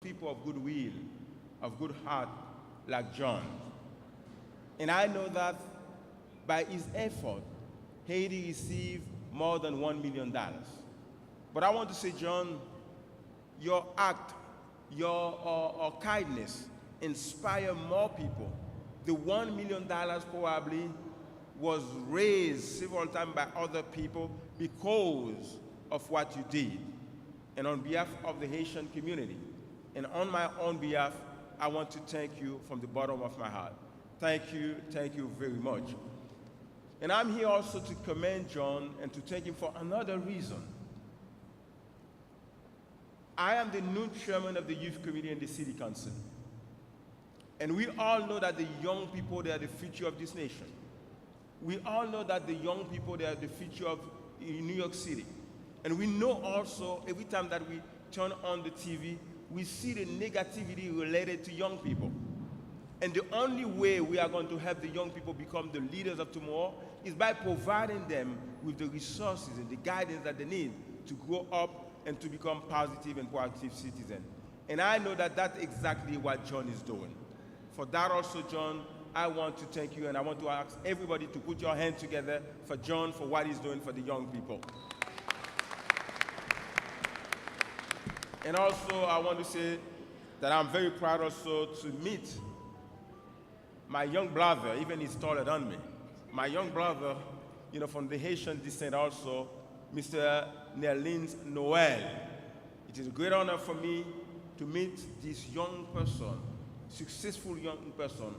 people of goodwill, of good heart, like John. And I know that by his effort, Haiti received more than $1 million. But I want to say, John, your act, your kindness inspire more people. The $1 million probably was raised several times by other people because of what you did. And on behalf of the Haitian community, and on my own behalf, I want to thank you from the bottom of my heart. Thank you very much. And I'm here also to commend John and to thank him for another reason. I am the new chairman of the youth committee in the city council. And we all know that the young people, they are the future of this nation. We all know that the young people, they are the future of New York City. And we know also, every time that we turn on the TV, we see the negativity related to young people. And the only way we are going to help the young people become the leaders of tomorrow is by providing them with the resources and the guidance that they need to grow up and to become positive and proactive citizens. And I know that that's exactly what John is doing. For that also, John, I want to thank you, and I want to ask everybody to put your hands together for John, for what he's doing for the young people. And also, I want to say that I'm very proud also to meet my young brother, even he's taller than me. My young brother, from the Haitian descent also, Mr. Nerlins Noel. It is a great honor for me to meet this young person, successful young person,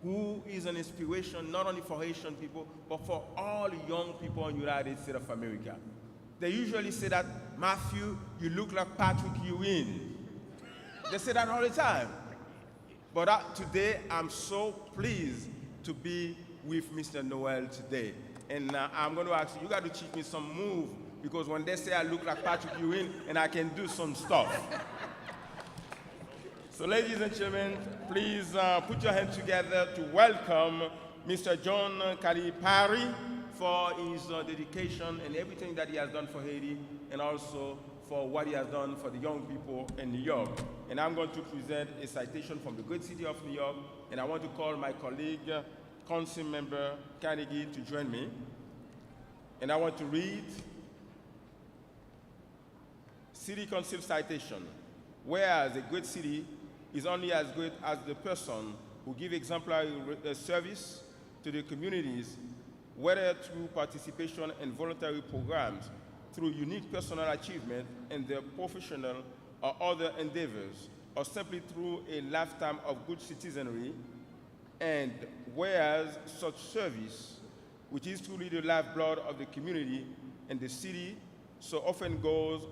who is an inspiration not only for Haitian people, but for all young people in the United States of America. They usually say that, Matthew, you look like Patrick Ewing. They say that all the time. But today, I'm so pleased to be with Mr. Noel today. And I'm going to ask you, you got to teach me some move, because when they say I look like Patrick Ewing, and I can do some stuff. So ladies and gentlemen, please put your hands together to welcome Mr. John Calapari for his dedication and everything that he has done for Haiti, and also for what he has done for the young people in New York. And I'm going to present a citation from the great city of New York, and I want to call my colleague, Council Member Carnegie, to join me. And I want to read City Council citation. Whereas a great city is only as great as the person who gives exemplary service to the communities, whether through participation in voluntary programs, through unique personal achievement in their professional or other endeavors, or simply through a lifetime of good citizenry. And whereas such service, which is truly the lifeblood of the community and the city, so often goes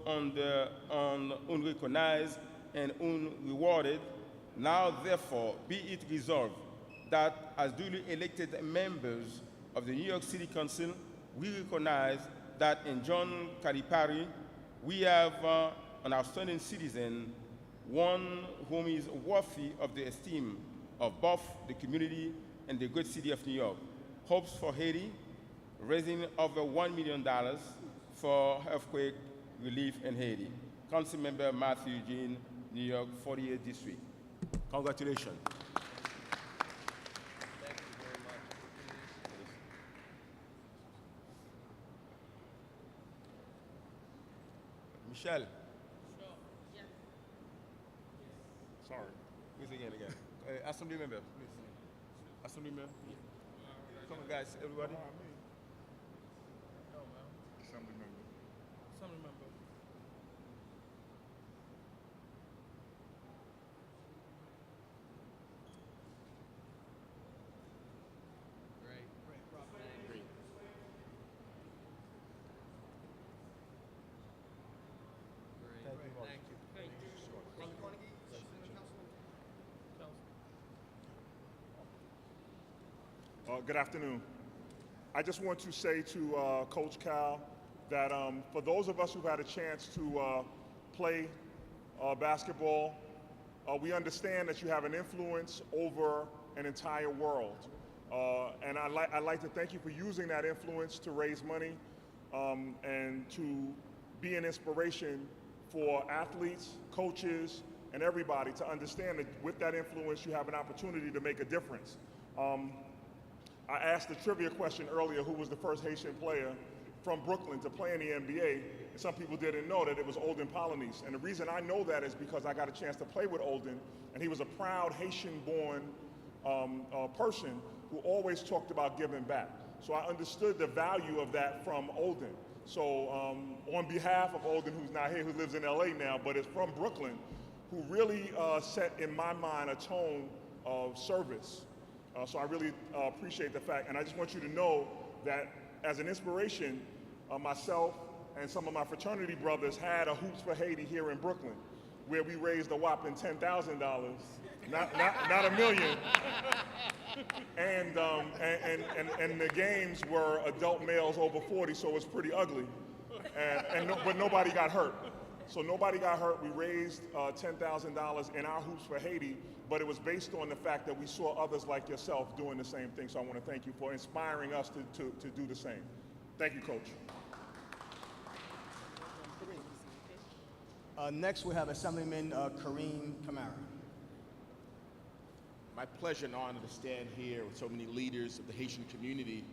unrecognized and unrewarded, now therefore be it resolved that as duly elected members of the New York City Council, we recognize that in John Calapari, we have an outstanding citizen, one whom is worthy of the esteem of both the community and the great city of New York. Hopes for Haiti, raising over $1 million for earthquake relief in Haiti. Council Member Matthew Eugene, New York 48th District. Congratulations. Michelle. Sure. Yes. Sorry. Please again. Assembly member, please. Assembly member. Come on, guys, everybody. Assembly member. Assembly member. Great. Great. Thank you. Thank you. Good afternoon. I just want to say to Coach Cal that for those of us who've had a chance to play basketball, we understand that you have an influence over an entire world. And I'd like to thank you for using that influence to raise money and to be an inspiration for athletes, coaches, and everybody to understand that with that influence, you have an opportunity to make a difference. I asked the trivia question earlier, who was the first Haitian player from Brooklyn to play in the NBA, and some people didn't know that it was Olden Polynice. And the reason I know that is because I got a chance to play with Olden, and he was a proud Haitian-born person who always talked about giving back. So I understood the value of that from Olden. So on behalf of Olden, who's not here, who lives in LA now, but is from Brooklyn, who really set in my mind a tone of service. So I really appreciate the fact, and I just want you to know that as an inspiration, myself and some of my fraternity brothers had a Hoops for Haiti here in Brooklyn, where we raised a whopping $10,000, not $1 million. And the games were adult males over 40, so it was pretty ugly. But nobody got hurt. So nobody got hurt. We raised $10,000 in our Hoops for Haiti, but it was based on the fact that we saw others like yourself doing the same thing. So I want to thank you for inspiring us to do the same. Thank you, Coach. Next, we have Assemblyman Kareem Kamara. My pleasure and honor to stand here with so many leaders of the Haitian community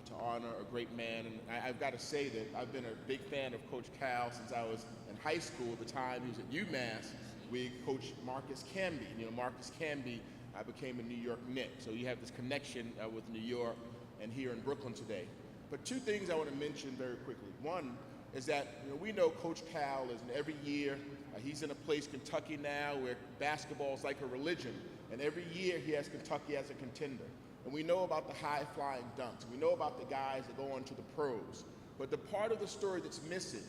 to honor a great man. And I've got to say that I've been a big fan of Coach Cal since I was in high school. At the time he was at UMass with Coach Marcus Camby. You know, Marcus Camby became a New York Knick. So you have this connection with New York and here in Brooklyn today. But two things I want to mention very quickly. One is that we know Coach Cal is every year, he's in a place, Kentucky now, where basketball is like a religion. And every year he has Kentucky as a contender. And we know about the high-flying dunks. We know about the guys that go on to the pros. But the part of the story that's missing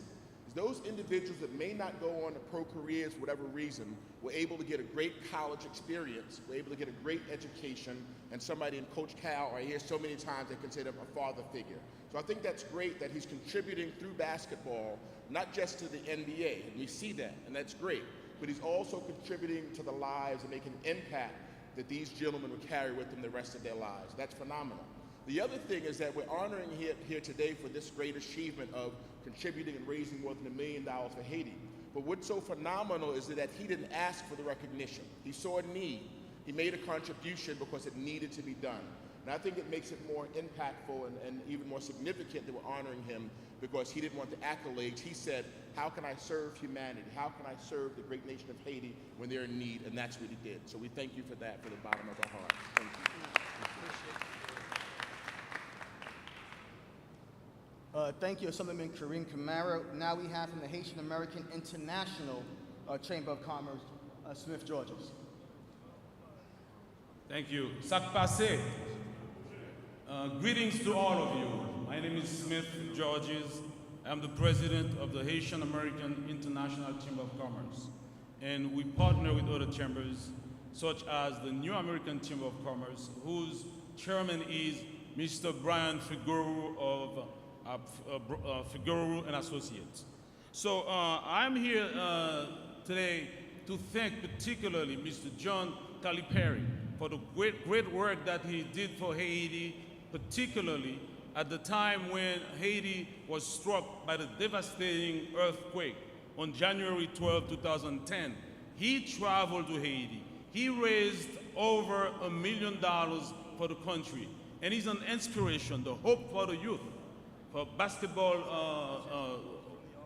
is those individuals that may not go on to pro careers for whatever reason were able to get a great college experience, were able to get a great education, and somebody in Coach Cal, I hear so many times they consider him a father figure. So I think that's great that he's contributing through basketball, not just to the NBA, and we see that, and that's great, but he's also contributing to the lives and making an impact that these gentlemen will carry with them the rest of their lives. That's phenomenal. The other thing is that we're honoring him here today for this great achievement of contributing and raising more than $1 million for Haiti. But what's so phenomenal is that he didn't ask for the recognition. He saw a need. He made a contribution because it needed to be done. And I think it makes it more impactful and even more significant that we're honoring him because he didn't want the accolades. He said, how can I serve humanity? How can I serve the great nation of Haiti when they're in need? And that's what he did. So we thank you for that from the bottom of our heart. Thank you. Thank you, Assemblyman Kareem Kamara. Now we have from the Haitian American International Chamber of Commerce, Smith Georges. Thank you. Sak passe. Greetings to all of you. My name is Smith Georges. I'm the president of the Haitian American International Chamber of Commerce. And we partner with other chambers, such as the New American Chamber of Commerce, whose chairman is Mr. Brian Figueroa of Figueroa and Associates. So I'm here today to thank particularly Mr. John Calapari for the great work that he did for Haiti, particularly at the time when Haiti was struck by the devastating earthquake on January 12, 2010. He traveled to Haiti. He raised over $1 million for the country. And he's an inspiration, the hope for the youth, for basketball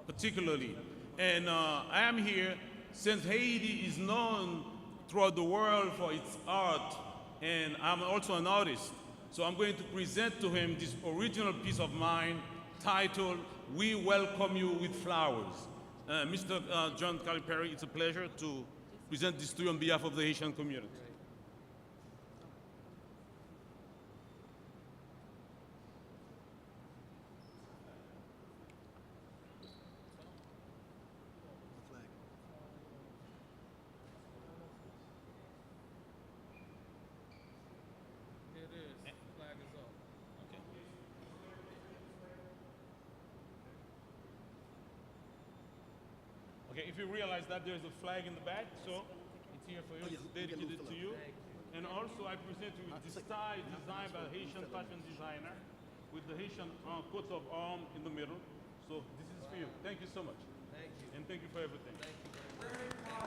particularly. And I am here since Haiti is known throughout the world for its art, and I'm also an artist. So I'm going to present to him this original piece of mine titled, We Welcome You with Flowers. Mr. John Calapari, it's a pleasure to present this to you on behalf of the Haitian community. Okay, if you realize that there's a flag in the back, so it's here for you, it's dedicated to you. And also I present you with this tie designed by a Haitian fashion designer with the Haitian coat of arms in the middle. So this is for you. Thank you so much. Thank you. And thank you for everything. Thank you very much.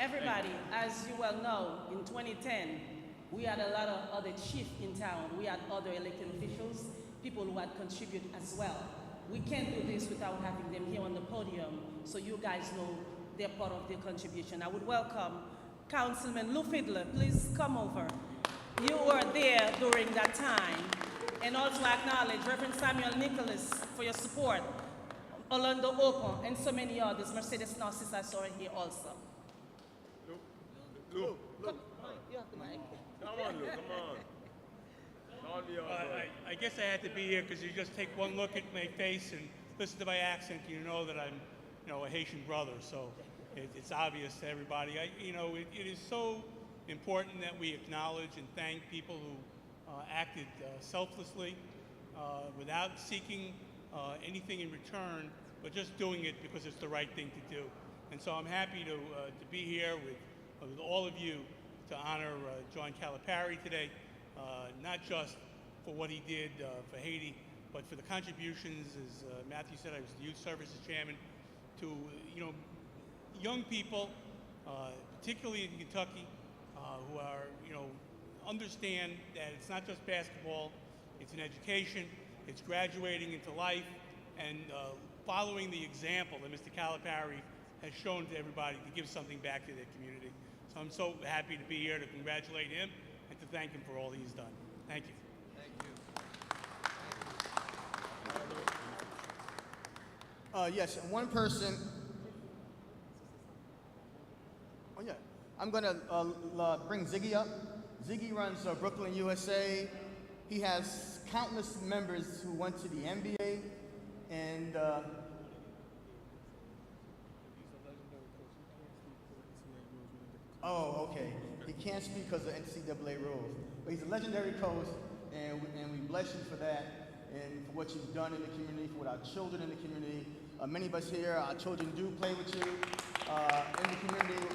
Everybody, as you well know, in 2010, we had a lot of other chiefs in town. We had other elected officials, people who had contributed as well. We can't do this without having them here on the podium, so you guys know they're part of their contribution. I would welcome Councilman Lou Fiddler. Please come over. You were there during that time. And also acknowledge Reverend Samuel Nicholas for your support, Orlando Open, and so many others. Mercedes Narcissus, I saw her here also. Lou, Come, you have the mic. come on, Lou, come on. Don't be all right. I guess I had to be here because you just take one look at my face and listen to my accent, you know that I'm, a Haitian brother. So it's obvious to everybody. It is so important that we acknowledge and thank people who acted selflessly, without seeking anything in return, but just doing it because it's the right thing to do. And so I'm happy to be here with all of you to honor John Calapari today, not just for what he did for Haiti, but for the contributions, as Matthew said, I was the Youth Services Chairman, to young people, particularly in Kentucky, who are understand that it's not just basketball, it's an education, it's graduating into life, and following the example that Mr. Calapari has shown to everybody to give something back to their community. So I'm so happy to be here to congratulate him and to thank him for all he's done. Thank you. Yes, and one person. Oh yeah, I'm gonna bring Ziggy up. Ziggy runs Brooklyn, USA. He has countless members who went to the NBA, and oh, okay. He can't speak because of NCAA rules, but he's a legendary coach, and we bless you for that, and for what you've done in the community, for our children in the community. Many of us here, our children do play with you in the community,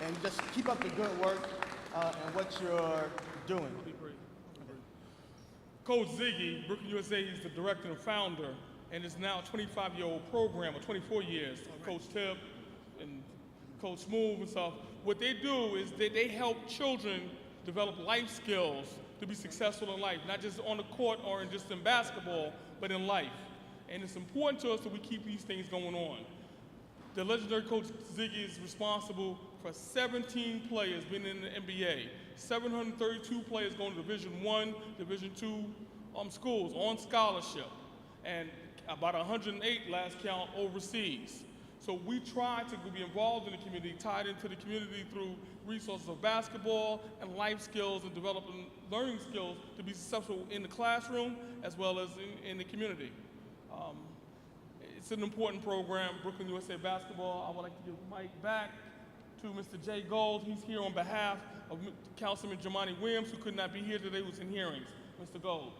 and just keep up the good work and what you're doing. Coach Ziggy, Brooklyn USA, is the director and founder, and it's now a 25-year-old program, or 24 years. Coach Tip and Coach Smooth and stuff. What they do is they help children develop life skills to be successful in life, not just on the court or just in basketball, but in life. And it's important to us that we keep these things going on. The legendary Coach Ziggy is responsible for 17 players being in the NBA, 732 players going to Division I, Division II schools on scholarship, and about 108 last count overseas. So we try to be involved in the community, tied into the community through resources of basketball and life skills and developing learning skills to be successful in the classroom as well as in the community. It's an important program, Brooklyn USA Basketball. I would like to give the mic back to Mr. Jay Gold. He's here on behalf of Councilman Jamani Williams, who could not be here today, who's in hearings. Mr. Gold.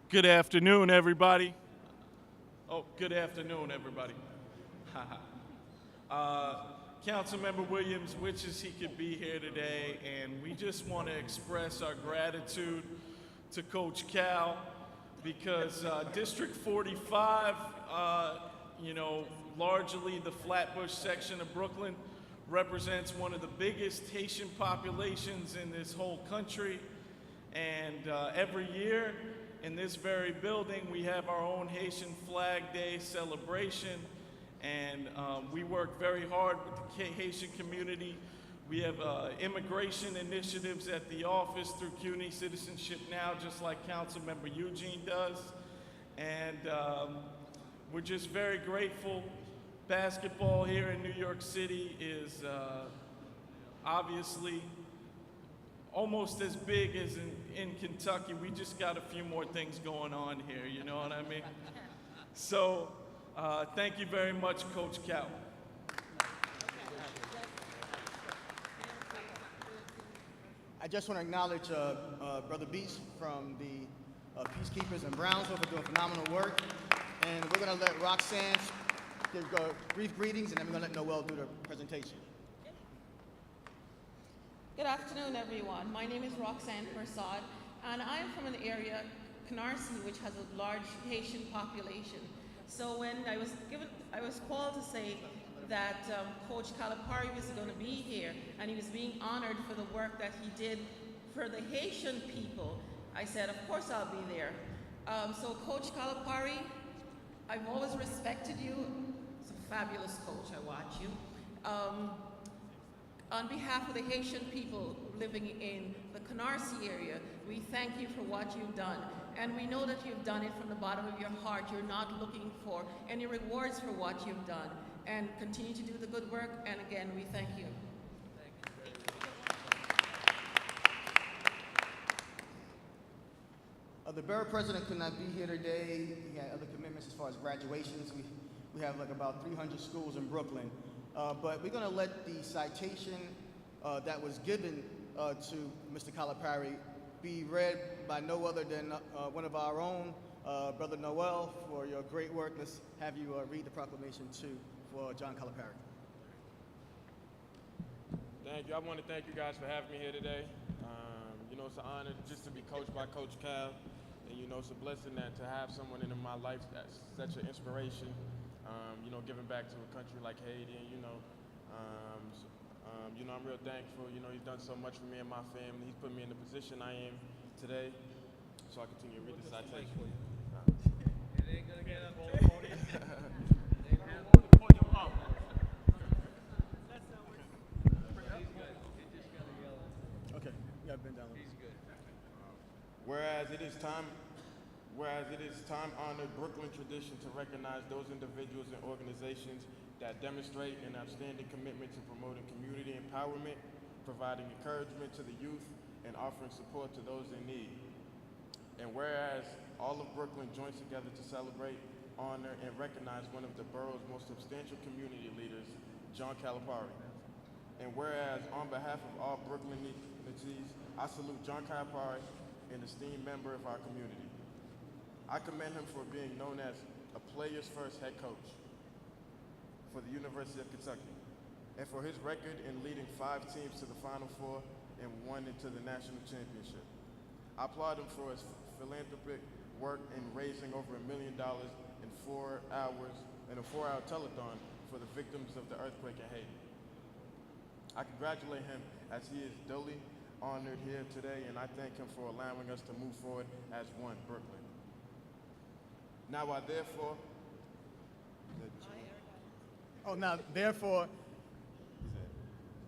Good afternoon, everybody. Oh, good afternoon, everybody. Councilmember Williams wishes he could be here today, and we just want to express our gratitude to Coach Cal because District 45, largely the Flatbush section of Brooklyn, represents one of the biggest Haitian populations in this whole country. And every year in this very building, we have our own Haitian Flag Day celebration. And we work very hard with the Haitian community. We have immigration initiatives at the office through CUNY Citizenship Now, just like Councilmember Eugene does. And we're just very grateful. Basketball here in New York City is obviously almost as big as in Kentucky. We just got a few more things going on here, you know what I mean? So thank you very much, Coach Cal. I just want to acknowledge Brother Beast from the Peacekeepers in Brownsville for doing phenomenal work. And we're going to let Roxanne give brief greetings, and then we're going to let Noel do the presentation. Good afternoon, everyone. My name is Roxanne Persad, and I'm from an area, Canarsie, which has a large Haitian population. So when I was called to say that Coach Calapari was going to be here and he was being honored for the work that he did for the Haitian people, I said, of course I'll be there. So Coach Calapari, I've always respected you. It's a fabulous coach, I watch you. On behalf of the Haitian people living in the Canarsie area, we thank you for what you've done. And we know that you've done it from the bottom of your heart. You're not looking for any rewards for what you've done. And continue to do the good work. And again, we thank you. The borough president could not be here today. He had other commitments as far as graduations. We have like about 300 schools in Brooklyn. But we're going to let the citation that was given to Mr. Calapari be read by no other than one of our own, Brother Noel, for your great work. Let's have you read the proclamation for John Calapari. Thank you. I want to thank you guys for having me here today. You know, it's an honor just to be coached by Coach Cal. And, you know, it's a blessing that to have someone in my life that's such an inspiration, you know, giving back to a country like Haiti. And, you know, I'm real thankful. You know, he's done so much for me and my family. He's put me in the position I am today. So I continue to read the citation. It ain't gonna get up all the podium. Okay, you got to bend down a little. He's good. Whereas it is time-honored Brooklyn tradition to recognize those individuals and organizations that demonstrate an outstanding commitment to promoting community empowerment, providing encouragement to the youth, and offering support to those in need. And whereas all of Brooklyn joins together to celebrate, honor, and recognize one of the borough's most substantial community leaders, John Calapari. And whereas on behalf of all Brooklynites, I salute John Calapari, an esteemed member of our community. I commend him for being known as a player's first head coach for the University of Kentucky, and for his record in leading 5 teams to the Final Four and 1 into the national championship. I applaud him for his philanthropic work in raising over $1 million in 4 hours in a 4-hour telethon for the victims of the earthquake in Haiti. I congratulate him as he is duly honored here today, and I thank him for allowing us to move forward as one Brooklyn. Now I therefore... Oh, now therefore...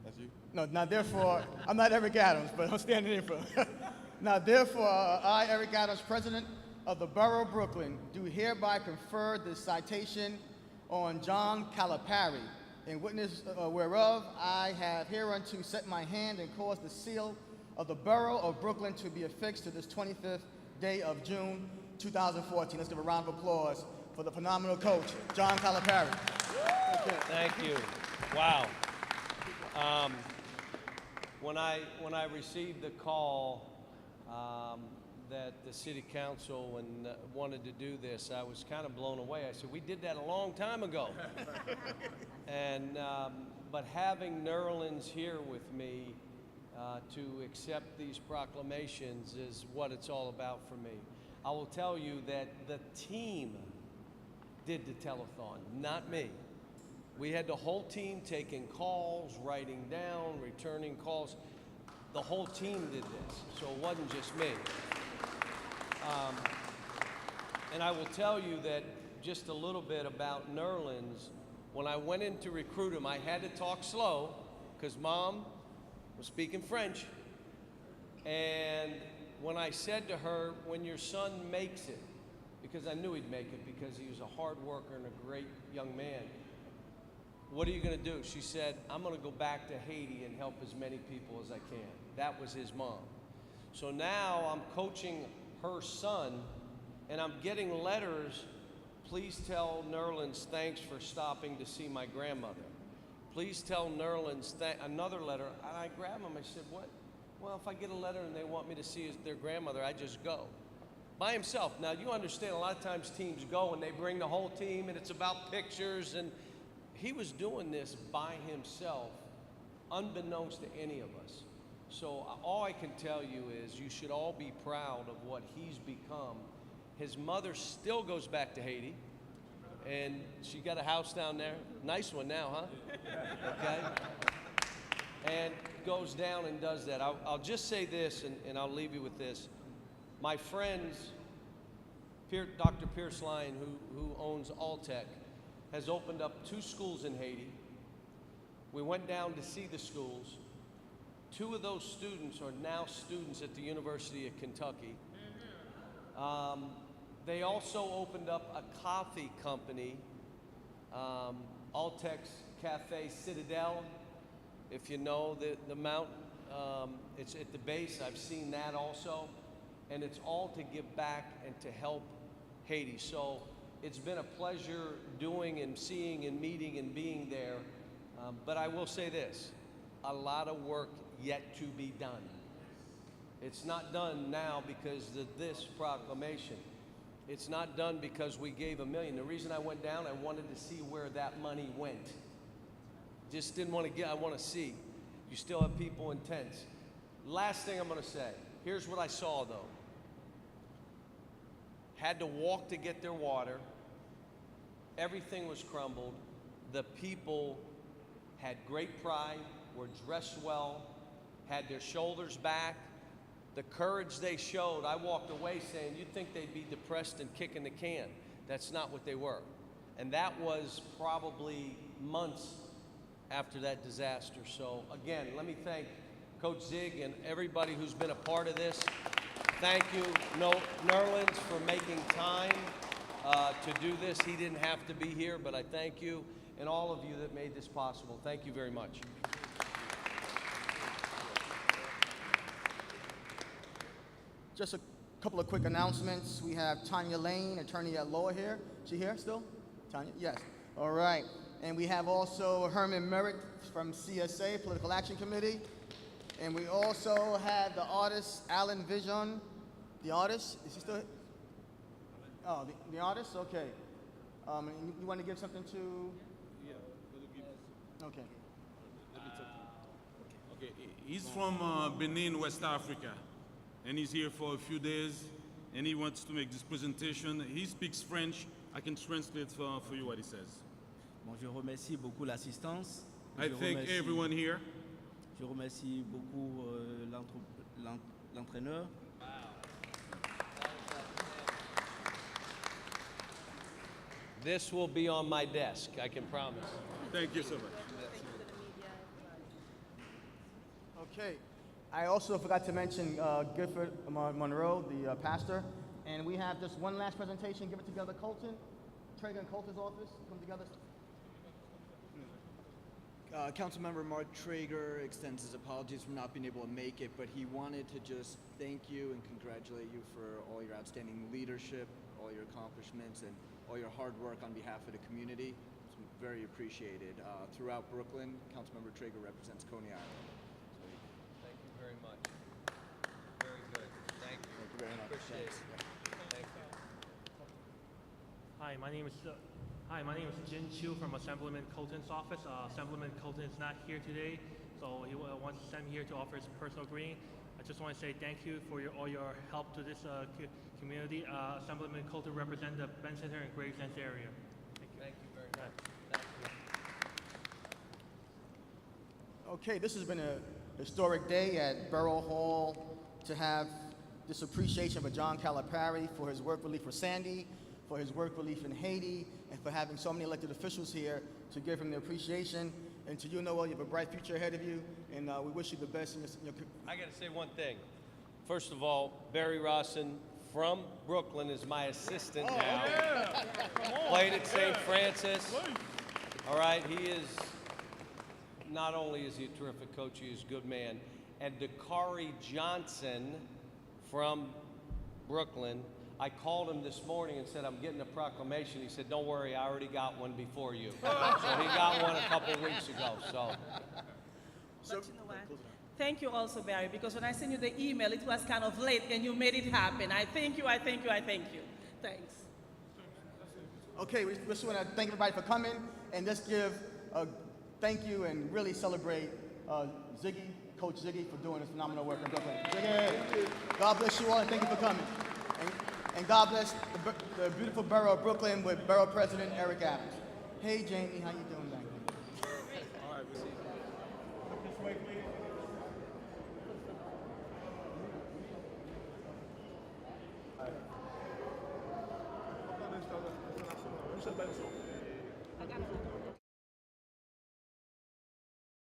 That's you? No, now therefore, I'm not Eric Adams, but I'm standing in for him. Now therefore, I, Eric Adams, President of the Borough of Brooklyn, do hereby confer this citation on John Calapari, in witness whereof I have hereunto set my hand and caused the seal of the Borough of Brooklyn to be affixed to this 25th day of June 2014. Let's give a round of applause for the phenomenal coach, John Calapari. Thank you. Wow. When I received the call that the city council wanted to do this, I was kind of blown away. I said, we did that a long time ago. And but having Nerlens here with me to accept these proclamations is what it's all about for me. I will tell you that the team did the telethon, not me. We had the whole team taking calls, writing down, returning calls. The whole team did this, so it wasn't just me. And I will tell you that just a little bit about Nerlens. When I went in to recruit him, I had to talk slow because Mom was speaking French. And when I said to her, when your son makes it, because I knew he'd make it because he was a hard worker and a great young man, what are you going to do? She said, I'm going to go back to Haiti and help as many people as I can. That was his mom. So now I'm coaching her son, and I'm getting letters. Please tell Nerlens thanks for stopping to see my grandmother. Please tell Nerlens another letter. And I grab him. I said, what? Well, if I get a letter and they want me to see their grandmother, I just go. By himself. Now, you understand a lot of times teams go and they bring the whole team and it's about pictures, and he was doing this by himself, unbeknownst to any of us. So all I can tell you is you should all be proud of what he's become. His mother still goes back to Haiti. and she got a house down there. Nice one now, huh? Okay. And goes down and does that. I'll just say this, and I'll leave you with this. My friends, Dr. Pierce Lyon, who owns Alltech, has opened up 2 schools in Haiti. We went down to see the schools. 2 of those students are now students at the University of Kentucky. They also opened up a coffee company, Alltech's Cafe Citadel. If you know the mountain, it's at the base. I've seen that also. And it's all to give back and to help Haiti. So it's been a pleasure doing and seeing and meeting and being there. But I will say this, a lot of work yet to be done. It's not done now because of this proclamation. It's not done because we gave $1 million. The reason I went down, I wanted to see where that money went. Just didn't want to get, I want to see. You still have people in tents. Last thing I'm going to say, here's what I saw though. Had to walk to get their water. Everything was crumbled. The people had great pride, were dressed well, had their shoulders back. The courage they showed, I walked away saying, you'd think they'd be depressed and kicking the can. That's not what they were. And that was probably months after that disaster. So again, let me thank Coach Zig and everybody who's been a part of this. Thank you, Nerlens, for making time to do this. He didn't have to be here, but I thank you and all of you that made this possible. Thank you very much. Just a couple of quick announcements. We have Tanya Lane, attorney at law here. She here still? Tanya? Yes. All right. And we have also Herman Merrick from CSA, Political Action Committee. And we also have the artist, Alan Vision. The artist, is he still here? Oh, the artist? Okay. And you want to give something to? Yeah. Okay. Okay. He's from Benin, West Africa, and he's here for a few days, and he wants to make this presentation. He speaks French. I can translate for you what he says. Bon, je remercie beaucoup l'assistance. I thank everyone here. Je remercie beaucoup l'entraîneur. This will be on my desk, I can promise. Thank you so much. Okay. I also forgot to mention Gifford Monroe, the pastor. And we have just one last presentation. Give it together, Colton. Traeger and Colton's office. Come together. Councilmember Mark Traeger extends his apologies for not being able to make it, but he wanted to just thank you and congratulate you for all your outstanding leadership, all your accomplishments, and all your hard work on behalf of the community. It's very appreciated. Throughout Brooklyn, Councilmember Traeger represents Coney Island. Thank you very much. Very good. Thank you. Thank you very much. Appreciate it. Thank you. Hi, my name is Jin Chu from Assemblyman Colton's office. Assemblyman Colton is not here today, so he wants to send me here to offer his personal greeting. I just want to say thank you for all your help to this community. Assemblyman Colton represents the Ben Center and Gravesend area. Thank you very much. Thank you. Okay, this has been a historic day at Borough Hall to have this appreciation for John Calapari for his work relief for Sandy, for his work relief in Haiti, and for having so many elected officials here to give him the appreciation. And to you, Noel, you have a bright future ahead of you, and we wish you the best in your I got to say one thing. First of all, Barry Rossin from Brooklyn is my assistant now. Yeah. Come on. Played at St. Francis. All right, he is, not only is he a terrific coach, he is a good man. And Dakari Johnson from Brooklyn, I called him this morning and said, I'm getting a proclamation. He said, don't worry, I already got one before you. So he got one a couple weeks ago, so. But you know what? Thank you also, Barry, because when I sent you the email, it was kind of late and you made it happen. I thank you, I thank you, I thank you. Thanks. Okay, we just want to thank everybody for coming, and just give a thank you and really celebrate Ziggy, Coach Ziggy, for doing this phenomenal work in Brooklyn. Ziggy, God bless you all, and thank you for coming. And And God bless the beautiful borough of Brooklyn with Borough President Eric Adams. Hey, Jamie, how you doing back there? All right, we'll see. This way, please. I got it.